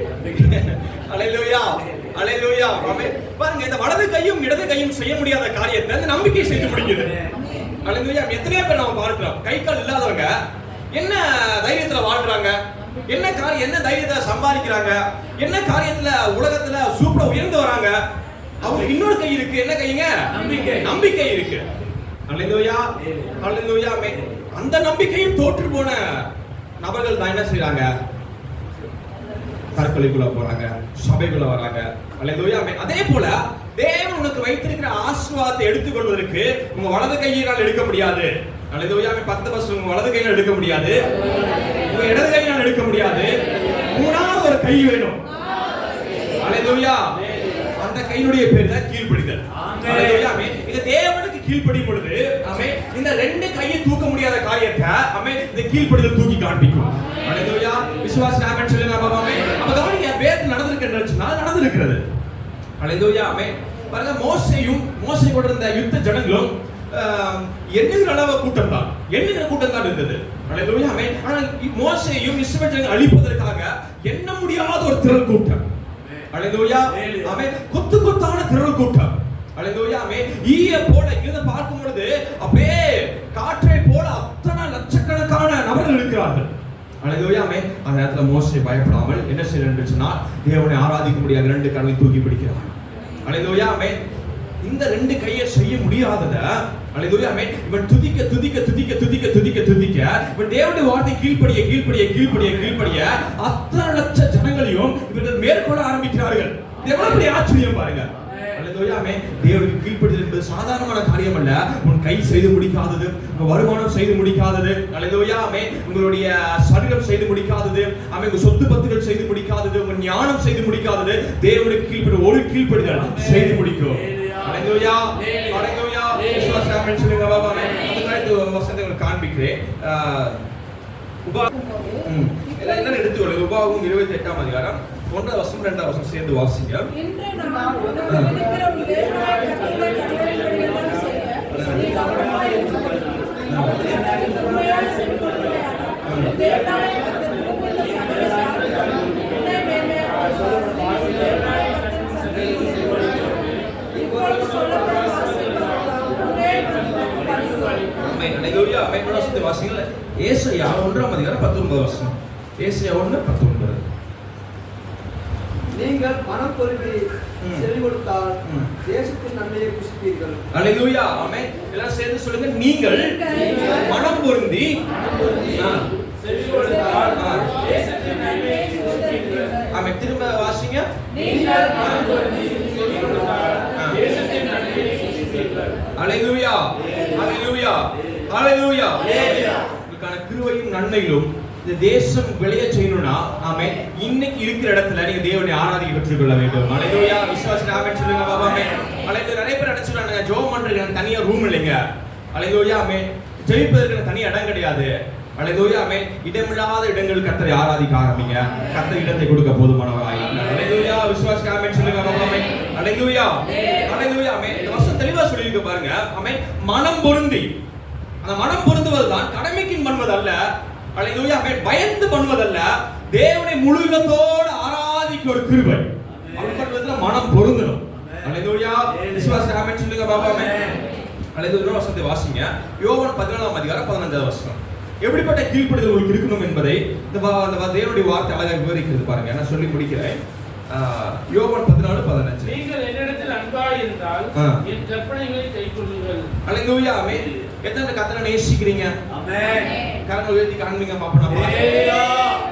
ஹalleluya ஹalleluya ஆமென். பாருங்க இந்த வலது கையும் இடது கையும் செய்ய முடியாத காரியத்தை அந்த நம்பிக்கை செய்து முடிக்குது. ஹalleluya எத்தனை பேர் நாம பார்க்கிறோம் கை கால் இல்லாதவங்க என்ன தைரியத்துல வாழ்றாங்க, என்ன தைரியத்தை சம்பாதிக்கிறாங்க, என்ன காரியத்துல உலகத்துல சூப்பரா உயர்ந்து வராங்க. அவங்களுக்கு இன்னொரு கை இருக்கு. என்ன கைங்க? நம்பிக்கை இருக்கு. ஹalleluya ஹalleluya ஆமென். அந்த நம்பிக்கையும் தோற்று போன நபர்கள் தான் என்ன செய்றாங்க? தற்கொலைக்குள்ள போறாங்க, சபைக்குள்ள வராங்க. ஹalleluya ஆமென். அதே போல தேவன் உனக்கு வைத்திருக்கிற ஆசீர்வாதத்தை எடுத்துக்கொள்வதற்கு உங்க வலது கையினால் எடுக்க முடியாது. ஹalleluya ஆமென். 10 வருஷம் உங்க வலது கையினால் எடுக்க முடியாது, உங்க இடது கையினால் எடுக்க முடியாது. மூணாவது ஒரு கை வேணும். ஹalleluya அந்த கையினுடைய பேர் தான் கீழ்ப்படிதல். ஹalleluya ஆமென். இந்த தேவனுக்கு கீழ்ப்படியும் பொழுது ஆமென் இந்த 2 கையை தூக்க முடியாத காரியத்தை ஆமென் இந்த கீழ்ப்படிதல் தூக்கி காண்பிக்கும். ஹalleluya விசுவாசம் ஆமென் சொல்லுங்க பாபா. ஆமென். அப்ப கவனிங்க வேதம் நடந்திருக்குன்றதுனா நடந்திருக்கிறது. ஹalleluya ஆமென். பாருங்க மோசே கூட இருந்த யுத்த ஜனங்களும் எண்ணுகிற அளவு கூட்டம் தான் இருந்தது. ஹalleluya ஆமென். ஆனால் மோசேயும் இஸ்ரவேல் ஜனங்களை அழிப்பதற்காக எண்ண முடியாத ஒரு திரள் கூட்டம். ஹalleluya ஆமென். கொத்தான திரள் கூட்டம். ஹalleluya ஆமென். ஈய போல இருந்து பார்க்கும் பொழுது அப்படியே காற்றை போல அத்தனை லட்சக்கணக்கான நபர்கள் இருக்கிறார்கள். ஹalleluya ஆமென். அந்த நேரத்துல மோசே பயப்படாமல் என்ன செய்யணும்னு சொன்னால் தேவனை ஆராதிக்க முடியாத 2 கரங்களை தூக்கி பிடிக்கிறார். ஹalleluya ஆமென். இந்த 2 கையை செய்ய முடியாதத ஹalleluya ஆமென் இவன் துதிக்க இவன் தேவனுடைய வார்த்தை கீழ்ப்படிய அத்தனை லட்ச ஜனங்களையும் இவர்கள் மேற்கொள்ள ஆரம்பிக்கிறார்கள். எவ்வளவு பெரிய ஆச்சரியம் பாருங்க. ஹalleluya ஆமென். தேவனுக்கு கீழ்ப்படிதல் என்பது சாதாரணமான காரியம் அல்ல. உன் கை செய்து முடிக்காதது, உங்க வருமானம் செய்து முடிக்காதது, ஹalleluya ஆமென் உங்களுடைய சரீரம் செய்து முடிக்காதது, ஆமென் உங்க சொத்து பத்துகள் செய்து முடிக்காதது, உங்க ஞானம் செய்து முடிக்காதது, தேவனுக்கு கீழ்ப்படிதல் ஒரு கீழ்ப்படிதல் செய்து முடிக்கும். ஹalleluya ஹalleluya விசுவாசம் ஆமென் சொல்லுங்க பாபா. ஆமென். அதுக்கு வசனத்தை உங்களுக்கு காண்பிக்கிறேன். எல்லாம் எடுத்துக்கொள்ளுங்க. உபாகமம் 28ஆம் அதிகாரம் 1ஆம் வசனம் 2ஆம் வசனம் சேர்ந்து வாசிங்க. ஹalleluya ஆமென். வசனத்தை வாசிங்க. ஏசாயா 1ஆம் அதிகாரம் 19 வசனம். ஏசாயா 1:19. நீங்கள் மனம் பொருந்தி செவி கொடுத்தால் தேசத்தின் நன்மையை புசிப்பீர்கள். ஹalleluya ஆமென். எல்லாம் சேர்ந்து சொல்லுங்க. நீங்கள் மனம் பொருந்தி செவி கொடுத்தால் தேசத்தின் நன்மையை புசிப்பீர்கள். ஆமென். திரும்ப வாசிங்க. நீங்கள் மனம் பொருந்தி செவி கொடுத்தால் தேசத்தின் நன்மையை புசிப்பீர்கள். ஹalleluya ஹalleluya ஹalleluya. உங்களுக்கான கிருபையும் நன்மையிலும் இந்த தேசம் விளைய செய்யணும்னா ஆமென் இன்னைக்கு இருக்கிற இடத்துல நீங்க தேவனை ஆராதிக்க கற்றுக்கொள்ள வேண்டும். ஹalleluya. விசுவாசி ஆமென் சொல்லுங்க பாபா. ஆமென். ஹalleluya. நிறைய பேர் நினைச்சுறாங்க ஜெபம் பண்றதுக்கு தனியா ரூம் இல்லைங்க. ஹalleluya. ஆமென். ஜெபிப்பதற்கு தனி இடம் கிடையாது. ஹalleluya. ஆமென். இடமில்லாத இடங்கள் கர்த்தரை ஆராதிக்க ஆரம்பிங்க. கர்த்தர் இடத்தை கொடுக்க போதுமானவராய் இருக்கிறார். ஹalleluya. விசுவாசி ஆமென் சொல்லுங்க பாபா. ஆமென். ஹalleluya. ஹalleluya. ஆமென். இந்த வசனம் தெளிவா சொல்லிருக்கு பாருங்க. ஆமென். மனம் பொருந்தி. அந்த மனம் பொருந்துவதுதான் கடமைக்கு பண்ணுவதல்ல. ஹalleluya. ஆமென். பயந்து பண்ணுவதல்ல. தேவனை முழு உள்ளத்தோடு ஆராதிக்க ஒரு கிருபை. அப்படிப்பட்டதுல மனம் பொருந்தணும். ஹalleluya. விசுவாசி ஆமென் சொல்லுங்க பாபா. ஆமென். ஹalleluya. வசனத்தை வாசிங்க. யோவான் 14ஆம் அதிகாரம் 15வது வசனம். எப்படிப்பட்ட கீழ்ப்படிதல் உங்களுக்கு இருக்கணும் என்பதை இந்த தேவனுடைய வார்த்தை அழகாக விவரிக்கிறது பாருங்க. நான் சொல்லி முடிக்கிறேன். யோவான் 14:15. நீங்கள் என்னிடத்தில் அன்பாய் இருந்தால் என் கற்பனைகளை கைக்கொள்ளுங்கள். ஹalleluya. ஆமென். எத்தனை கர்த்தரை நேசிக்கிறீங்க? ஆமென். கரங்களை உயர்த்தி காண்பீங்க பாப்போம். ஹalleluya.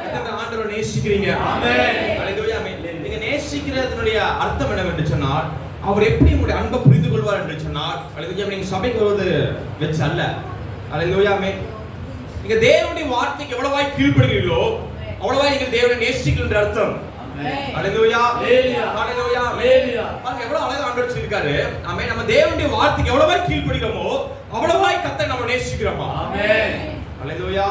எத்தனை ஆண்டவரை நேசிக்கிறீங்க? ஆமென். ஹalleluya. ஆமென். நீங்க நேசிக்கிறதுனுடைய அர்த்தம் என்னவென்று சொன்னால் அவர் எப்படி உங்களுடைய அன்பை புரிந்து கொள்வார் என்று சொன்னால் ஹalleluya. நீங்க சபைக்கு வருவது வெச்சு அல்ல. ஹalleluya. ஆமென். நீங்க தேவனுடைய வார்த்தைக்கு எவ்வளவாய் கீழ்ப்படுகிறீர்களோ அவ்வளவாய் நீங்கள் தேவனை நேசிக்கிறீர்கள் அர்த்தம். ஹalleluya. ஹalleluya. பாருங்க எவ்வளவு அழகா ஆண்டவர் சொல்லிருக்காரு. ஆமென். நம்ம தேவனுடைய வார்த்தைக்கு எவ்வளவாய் கீழ்ப்படுகிறோமோ அவ்வளவாய் கர்த்தரை நம்ம நேசிக்கிறோமா? ஆமென். ஹalleluya.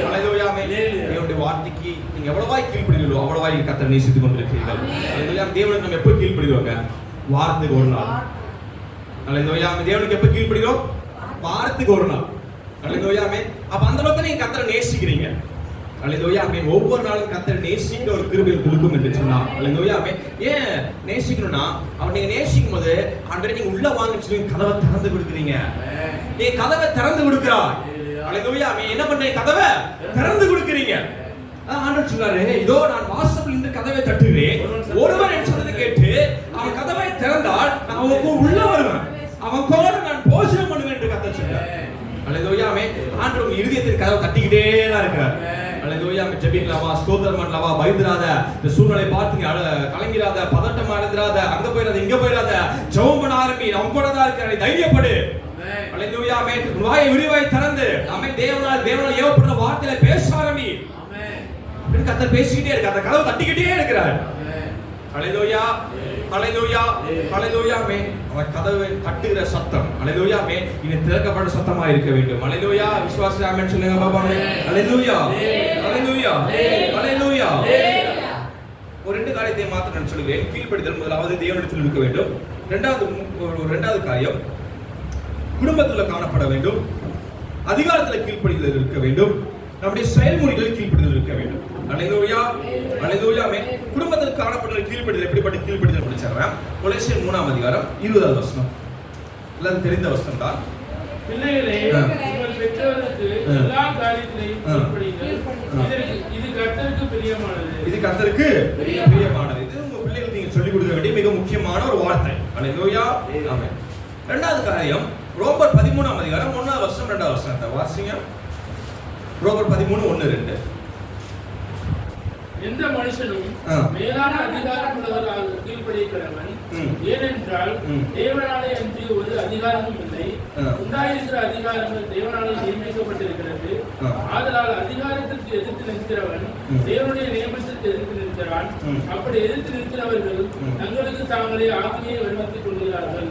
ஹalleluya. ஆமென். தேவனுடைய வார்த்தைக்கு நீங்க எவ்வளவாய் கீழ்ப்படுகிறீர்களோ அவ்வளவாய் கர்த்தரை நேசித்துக் கொண்டிருக்கிறீர்கள். ஹalleluya. தேவனுக்கு நம்ம எப்ப கீழ்ப்படுகிறோங்க? வாரத்துக்கு ஒரு நாள். ஹalleluya. தேவனுக்கு எப்ப கீழ்ப்படுகிறோம்? வாரத்துக்கு ஒரு நாள். ஹalleluya. ஆமென். அப்ப அந்த அளவுக்கு நீங்க கர்த்தரை நேசிக்கிறீங்க. ஹalleluya. ஆமென். ஒவ்வொரு நாளும் கர்த்தரை நேசிக்க ஒரு கிருபை கொடுக்கும் என்று சொன்னா ஹalleluya. ஆமென். ஏன் நேசிக்கணும்னா அவர் நீங்க நேசிக்கும் போது ஆண்டவரே நீங்க உள்ள வாங்கன்னு சொல்லி கதவை திறந்து கொடுக்குறீங்க. நீங்க கதவை திறந்து கொடுக்கிறார். ஹalleluya. ஆமென். என்ன பண்றீங்க? கதவை திறந்து கொடுக்குறீங்க. ஆண்டவர் சொல்றாரு இதோ நான் வாசலில் நின்று கதவை தட்டுகிறேன். ஒருவன் என் சொல்றதை கேட்டு அவன் கதவை திறந்தால் நான் அவனுக்கு உள்ள வருவேன். அவன் கூட நான் போஷணம் பண்ணுவேன் என்று கர்த்தர் சொல்றார். ஹalleluya. ஆமென். ஆண்டவர் உங்க இதயத்தின் கதவை தட்டிக்கிட்டே தான் இருக்கார். ஹalleluya. ஆமென். ஜெபிக்கலாமா? ஸ்தோத்திரம் பண்ணலாமா? பயந்துராத. இந்த சூழ்நிலை பார்த்து கலங்கிராத, பதட்டமா இருந்துராத, அங்க போயிராத, இங்க போயிராத. ஜெபம் பண்ண ஆரம்பி. நான் கூட தான் இருக்கேன். தைரியப்படு. ஹalleluya. ஆமென். வாயை விரிவாய் திறந்து ஆமென் தேவனால் ஏவப்படுற வார்த்தையில பேச ஆரம்பி. ஆமென். அப்படி கர்த்தர் பேசிக்கிட்டே இருக்கார். அந்த கதவை தட்டிக்கிட்டே இருக்கிறார். ஹalleluya. ஹalleluya. ஹalleluya. ஆமென். அவர் கதவை தட்டுகிற சத்தம் ஹalleluya. ஆமென். இனி திறக்கப்பட்ட சத்தமா இருக்க வேண்டும். ஹalleluya. விசுவாசி ஆமென் சொல்லுங்க பாபா. ஆமென். ஹalleluya. ஹalleluya. ஹalleluya. ஒரு ரெண்டு காரியத்தை மாத்திரம் நான் சொல்லுகிறேன். கீழ்ப்படிதல் முதலாவது தேவனிடத்தில் இருக்க வேண்டும். இரண்டாவது காரியம் குடும்பத்துல காணப்பட வேண்டும். அதிகாரத்துல கீழ்ப்படிதல் இருக்க வேண்டும். நம்முடைய செயல்முறைகளில் கீழ்ப்படிதல் இருக்க வேண்டும். ஹalleluya. ஹalleluya. ஆமென். குடும்பத்தில் காணப்படுகிற கீழ்ப்படிதல் எப்படிப்பட்ட கீழ்ப்படிதல் படிச்சறேன். கொலோசியர் 3ஆம் அதிகாரம் 20வது வசனம். எல்லாரும் தெரிந்த வசனம் தான். பிள்ளைகளே உங்கள் பெற்றோருக்கு எல்லா காரியத்திலும் கீழ்ப்படியுங்கள். இது கர்த்தருக்கு பிரியமானது. இது கர்த்தருக்கு பிரியமானது. இது உங்க பிள்ளைகளுக்கு நீங்க சொல்லிக் கொடுக்க வேண்டிய மிக முக்கியமான ஒரு வார்த்தை. ஹalleluya. ஆமென். இரண்டாவது காரியம் ரோமர் 13ஆம் அதிகாரம் 1வது வசனம் 2வது வசனத்தை வாசிங்க. ரோமர் 13:1-2. எந்த மனுஷனும் மேலான அதிகாரம் உள்ளவரால் கீழ்ப்படிக்கிறவன். ஏனென்றால் தேவனாலே அன்றி ஒரு அதிகாரமும் இல்லை. உண்டாயிருக்கிற அதிகாரங்கள் தேவனாலே நியமிக்கப்பட்டிருக்கிறது. ஆதலால் அதிகாரத்திற்கு எதிர்த்து நிற்கிறவன் தேவனுடைய நியமத்திற்கு எதிர்த்து நிற்கிறான். அப்படி எதிர்த்து நிற்கிறவர்கள் தங்களுக்கு தாங்களே ஆக்கினையை வருவித்துக் கொள்கிறார்கள்.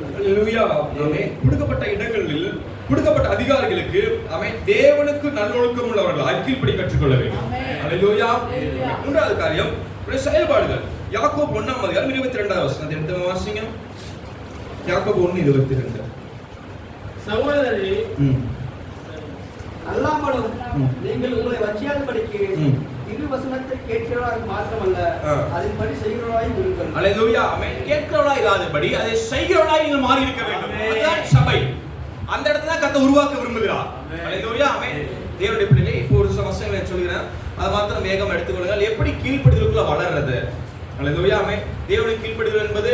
கொடுக்கப்பட்ட இடங்களில் கொடுக்கப்பட்ட அதிகாரிகளுக்கு அவன் தேவனுக்கு நல்லொழுக்கம் உள்ளவர்கள் கீழ்ப்படி கற்றுக்கொள்ள வேண்டும். ஹalleluya. மூன்றாவது காரியம் செயல்பாடுகள். யாக்கோபு 1ஆம் அதிகாரம் 22வது வசனத்தை எடுத்து வாசிங்க. யாக்கோபு 1:22. சகோதரரே அல்லாமலும் நீங்கள் உங்களை வச்சியாதபடிக்கு இது வசனத்தை கேட்கிறவராய் மாத்திரமல்ல அதன்படி செய்கிறவராய் இருங்கள். ஹalleluya. ஆமென். கேட்கிறவராய் இராதபடி அதை செய்கிறவராய் நீங்கள் மாறி இருக்க வேண்டும். அதுதான் சபை. அந்த இடத்துல தான் கர்த்தர் உருவாக்க விரும்புகிறார். ஹalleluya. ஆமென். தேவனுடைய பிள்ளைகளே இப்போ ஒரு சில வசனங்களை சொல்கிறேன். அது மாத்திரம் வேகம் எடுத்துக்கொள்ளுங்கள். எப்படி கீழ்ப்படிதலுக்குள்ள வளர்றது? ஹalleluya. ஆமென். தேவனுக்கு கீழ்ப்படிதல் என்பது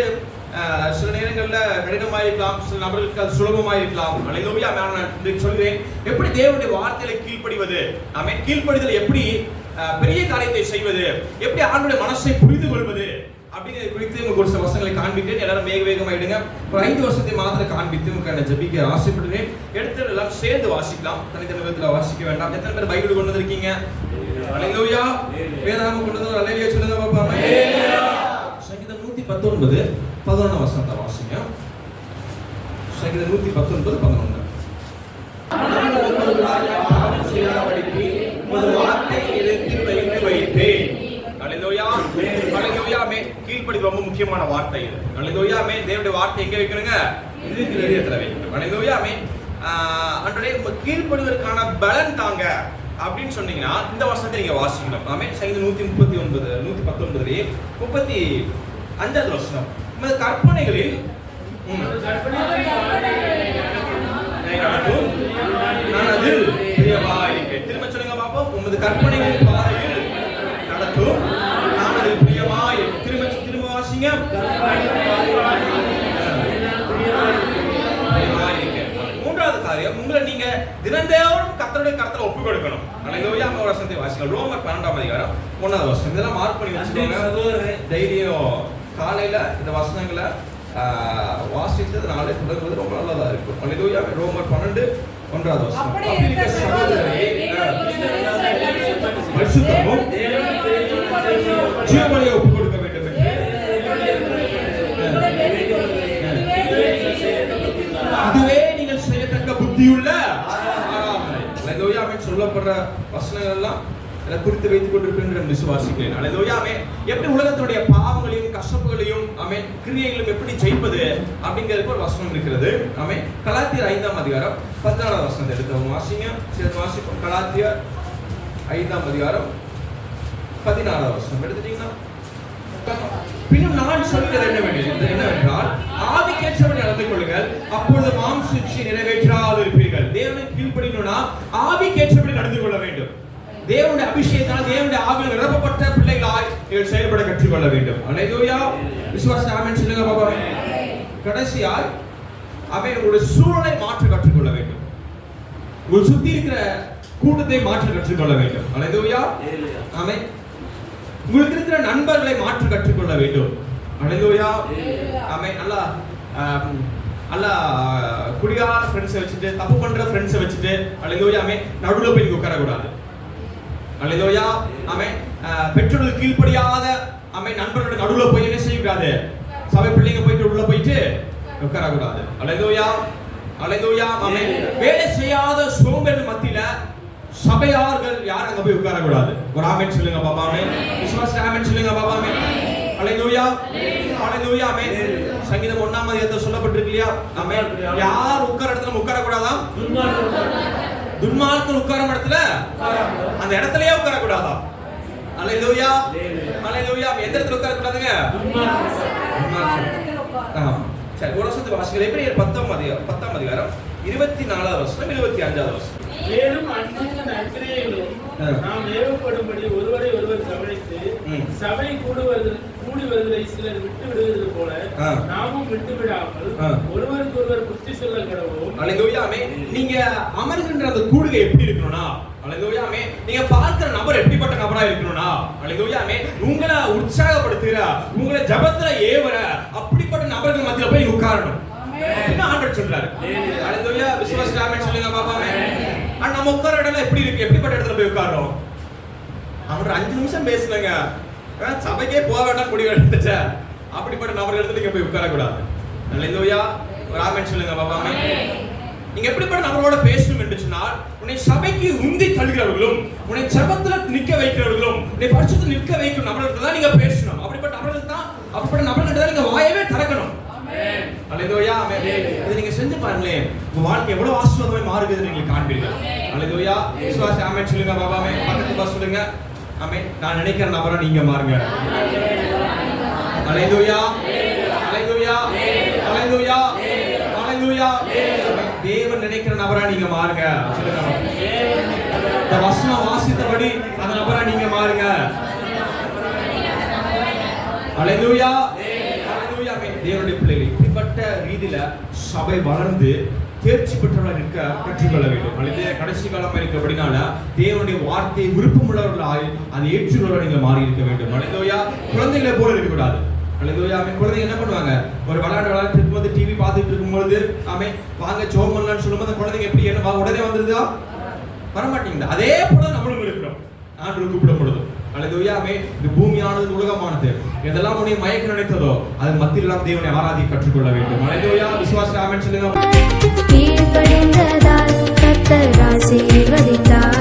சில நேரங்கள்ல கடினமாக இருக்கலாம், சில நபர்களுக்கு அது சுலபமாக இருக்கலாம். ஹalleluya. நான் சொல்கிறேன் எப்படி தேவனுடைய வார்த்தையில கீழ்ப்படிவது. ஆமென். கீழ்ப்படிதல் எப்படி பெரிய காரியத்தை செய்வது, எப்படி ஆண்டவருடைய மனசை புரிந்து கொள்வது அப்படிங்கிறது குறித்து உங்களுக்கு ஒரு சில வசனங்களை காண்பிக்கிறேன். எல்லாரும் வேகமாயிடுங்க. ஒரு 5 வசனத்தை மாத்திரம் காண்பித்து உங்களுக்கு ஜெபிக்க ஆசைப்படுகிறேன். எடுத்து எல்லாம் சேர்ந்து வாசிக்கலாம். தனித்தனி விதத்தில் வாசிக்க வேண்டாம். எத்தனை பேர் பைபிள் கொண்டு வந்திருக்கீங்க? அல்லேலூயா. வேதாகமம் கொண்டு வந்து அல்லேலூயா சொல்லுங்க பாப்போம். சங்கீதம் 119 11 வசனத்தை வாசிங்க. சங்கீதம் 119 11. உமது வார்த்தை இடத்தில் வைத்தேன். அல்லேலூயா. அல்லேலூயா. கீழ்ப்படிதல் ரொம்ப முக்கியமான வார்த்தை இது. அல்லேலூயா. தேவனுடைய வார்த்தை எங்க வைக்கணுங்க? இதயத்துல வைக்கணும். அல்லேலூயா. அன்றே கீழ்ப்படிவதற்கான பலன் தாங்க அப்படின்னு சொன்னீங்கன்னா இந்த வசனத்தை நீங்க வாசிக்கணும். ஆமென். சங்கீதம் 139 119 35வது வசனம். உமது கற்பனைகளில் நான் அதில் பிரியமாயிருக்கேன். திரும்ப சொல்லுங்க பாப்போம். உமது கற்பனைகளின் பாதையில் நடக்கும் நான் அதில் பிரியமாயிருக்கேன். திரும்ப வாசிங்க. மூன்றாவது காரியம், உங்களை நீங்க தினந்தோறும் கர்த்தருடைய கரத்துல ஒப்பு கொடுக்கணும். அல்லேலூயா. வசனத்தை வாசிங்க. ரோமர் 12ஆம் அதிகாரம் 1வது வசனம். இதெல்லாம் மார்க் பண்ணி வச்சுக்கோங்க. டெய்லியும் காலையில இந்த வசனங்களை வாசித்தது நாளை தொடங்குவது ரொம்ப நல்லதா இருக்கும். அல்லேலூயா. ரோமர் 12:1வது வசனம். அப்படி இருக்க சகோதரரே, பரிசுத்தமும் ஜீவபலியை ஒப்பு கொடுக்க வேண்டும் என்று அதுவே நீங்கள் செய்யத்தக்க புத்தியுள்ள ஆராதனை. அல்லேலூயா. சொல்லப்படுற வசனங்கள் எல்லாம் குறித்து வைத்துக் கொண்டிருக்கின்ற விசுவாசிக்கிறேன். அல்லேலூயா. எப்படி உலகத்துடைய பாவங்களையும் கசப்புகளையும் கிரியைகளும் எப்படி ஜெயிப்பது அப்படிங்கிறதுக்கு ஒரு வசனம் இருக்கிறது. கலாத்தியர் 5ஆம் அதிகாரம் 14வது வசனத்தை எடுத்து வாசிங்க. சேர்த்து வாசிப்போம். கலாத்தியர் 5ஆம் அதிகாரம் 16வது வசனம் எடுத்துட்டீங்கன்னா, பின்னும் நான் சொல்கிறது என்னவென்றால் ஆவிக்கேற்றபடி நடந்து கொள்ளுங்கள், அப்பொழுது மாம்ச இச்சையை நிறைவேற்றாது இருப்பீர்கள். தேவனை கீழ்ப்படியணும்னா ஆவிக்கேற்றபடி நடந்து கொள்ள வேண்டும். தேவனுடைய அபிஷேகத்தால் தேவனுடைய ஆவியில் நிரப்பப்பட்ட பிள்ளைகளாய் நீங்கள் செயல்பட கற்றுக்கொள்ள வேண்டும். அல்லேலூயா. விசுவாச ஆமென் சொல்லுங்க பாப்பா. கடைசியாய் உங்களுடைய சூழலை மாற்ற கற்றுக்கொள்ள வேண்டும். உங்கள் சுத்தி இருக்கிற கூட்டத்தை மாற்ற கற்றுக்கொள்ள வேண்டும். அல்லேலூயா. ஆமென். உங்களுக்கு இருக்கிற நண்பர்களை மாற்ற கற்றுக்கொள்ள வேண்டும். அல்லேலூயா. ஆமென். நல்லா குடிகார ஃப்ரெண்ட்ஸை வச்சுட்டு, தப்பு பண்ற ஃப்ரெண்ட்ஸை வச்சுட்டு, அல்லேலூயா, நடுவுல போய் உட்கார கூடாது. அல்லேலூயா. பெற்றோர்கள் கீழ்ப்படியாத நண்பர்களோட நடுவுல போய் என்ன செய்யக்கூடாது? சபை பிள்ளைங்க போயிட்டு உள்ள போயிட்டு உட்கார கூடாது. அல்லேலூயா. அல்லேலூயா. வேலை செய்யாத சோம்பேறி மத்தியில சபையார்கள் யாரும் அங்க போய் உட்கார கூடாது. ஒரு ஆமென் சொல்லுங்க பாப்பா. விசுவாச ஆமென் சொல்லுங்க பாப்பா. அல்லேலூயா. அல்லேலூயா. சங்கீதம் 1ஆம் அதிகாரத்துல சொல்லப்பட்டிருக்கு இல்லையா? ஆமென். யார் உட்கார இடத்துல உட்கார கூடாதாம்? துன்மார்க்கர் உட்காரும் இடத்துல அந்த இடத்துலயே உட்கார கூடாதாம். அல்லேலூயா. அல்லேலூயா. எந்த இடத்துல உட்கார கூடாதுங்க? சரி, ஒரு வசனத்தை வாசிக்கிறேன். எபிரேயர் 10ஆம் அதிகாரம் 24வது வசனம் 25வது வசனம். மேலும் அன்பின் நற்கிரியைகளும் நாம் ஏவப்படும்படி ஒருவரை ஒருவர் கவனித்து சபை கூடி வருவதை சிலர் விட்டு விடுவது போல நாமும் விட்டு விடாமல் ஒருவருக்கு ஒருவர் புத்தி சொல்ல கடவோம். அல்லேலூயா. நீங்க அமர்கின்ற அந்த கூடுகை எப்படி இருக்கணும்னா, அல்லேலூயா, நீங்க பார்க்கிற நபர் எப்படிப்பட்ட நபரா இருக்கணும்னா, அல்லேலூயா, உங்களை உற்சாகப்படுத்துகிற, உங்களை ஜெபத்துல ஏவற அப்படிப்பட்ட நபர்கள் மத்தியில போய் உட்காரணும். அப்படின்னு ஆண்டவர் சொல்றாரு. அல்லேலூயா. விசுவாச ஆமென் சொல்லுங்க பாப்பா. நம்ம உட்கார இடம் எப்படி இருக்கு? எப்படிப்பட்ட இடத்துல போய் உட்கார்றோம்? அவர் 5 நிமிஷம் பேசுனாங்க, சபைக்கே போக வேண்டாம் முடிவு எடுத்துட்ட அப்படிப்பட்ட நபர் இடத்துல நீங்க போய் உட்கார கூடாது. அல்லேலூயா. ஆமென் சொல்லுங்க பாப்பா. நீங்க எப்படிப்பட்ட நபரோட பேசணும் என்று சொன்னால், உன்னை சபைக்கு உந்தி தள்ளுகிறவர்களும், உன்னை ஜெபத்துல நிற்க வைக்கிறவர்களும், உன்னை பரிசுத்தத்தில் நிற்க வைக்கும் நபர்களுக்கு தான் நீங்க பேசணும். அப்படிப்பட்ட நபர்களுக்கு தான், அப்படிப்பட்ட நபர்களுக்கு தான் நீங்க வாயவே திறக்கணும். அல்லேலூயா. இதை நீங்க செஞ்சு பாருங்களேன், உங்க வாழ்க்கை எவ்வளவு ஆசீர்வாதமாய் மாறுகிறது நீங்க காண்பீர்கள். அல்லேலூயா. விசுவாச ஆமென் சொல்லுங்க பாப்பா. பக்கத்து பாஸ் சொல்லுங்க. ஆமென். நான் நினைக்கிற நபரா நீங்க மாறுங்க. அல்லேலூயா. அல்லேலூயா. அல்லேலூயா. அல்லேலூயா. தேவன் நினைக்கிற நபரா நீங்க மாறுங்க. சொல்லுங்க. இந்த வசனம் வாசித்தபடி அந்த நபரா நீங்க மாறுங்க. அல்லேலூயா. தேவனுடைய பிள்ளைகள் இப்படிப்பட்ட ரீதியில சபை வளர்ந்து தேர்ச்சி பெற்றவர்களாக நிற்க கற்றுக்கொள்ள வேண்டும். அல்லது கடைசி காலமாக இருக்கிறபடினால தேவனுடைய வார்த்தையை விருப்பமுள்ளவர்களாய் அதை ஏற்றுக்கொள்ள நீங்க மாறி இருக்க வேண்டும். அல்லேலூயா. குழந்தைகளை போல இருக்கக்கூடாது. அல்லேலூயா. குழந்தைங்க என்ன பண்ணுவாங்க? ஒரு விளையாட்டு இருக்கும்போது டிவி பார்த்துட்டு இருக்கும்போது வாங்க ஜோம் பண்ணலாம்னு சொல்லும்போது குழந்தைங்க எப்படி என்ன உடனே வந்துருதா? வரமாட்டேங்குது. அதே போல நம்மளும் இருக்கிறோம். ஆண்டு கூப்பிடப்படுது. அல்லேலூயா. ஆமென். இந்த பூமியானது உலகமானது. எதெல்லாம் உன்னை மயக்க நினைத்ததோ அது மத்தியிலெல்லாம் தேவனை ஆராதிக்க கற்றுக்கொள்ள வேண்டும். அல்லேலூயா. விசுவாசி ஆமென் சொல்லுங்க. கீழ்ப்படிந்ததால் கர்த்தர் ஆசீர்வதித்தார்.